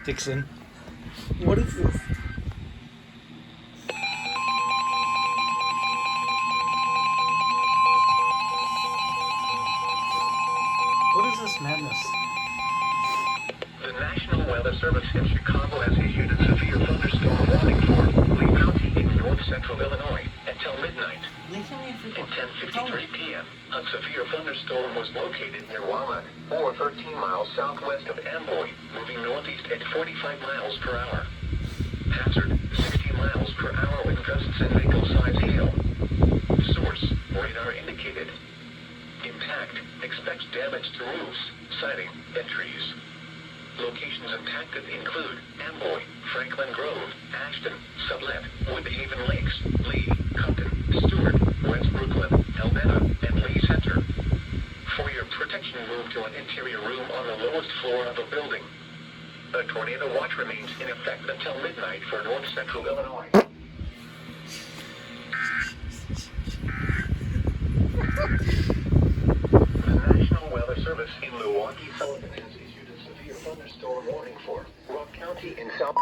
Dixon. What is this? What is this madness? The National Weather Service in Chicago has issued a severe thunderstorm warning for Lee County in north-central Illinois until midnight. At 10:53 p.m., a severe thunderstorm was located near Walnut, or 13 miles southwest of Amboy, moving northeast at 45 miles per hour. Hazard, 60 miles per hour with gusts and vehicle-size hail. Source, radar indicated. Impact, expects damage to roofs, siding, and trees. Locations impacted include Amboy, Franklin Grove, Ashton, Sublette, Woodhaven Lakes, Lee, Compton, Stewart, West Brooklyn, Elmetta, and Lee Center. For your protection, move to an interior room on the lowest floor of a building. A tornado watch remains in effect until midnight for north-central Illinois. The National Weather Service in Milwaukee, Sullivan has issued a severe thunderstorm warning for Rock County in South.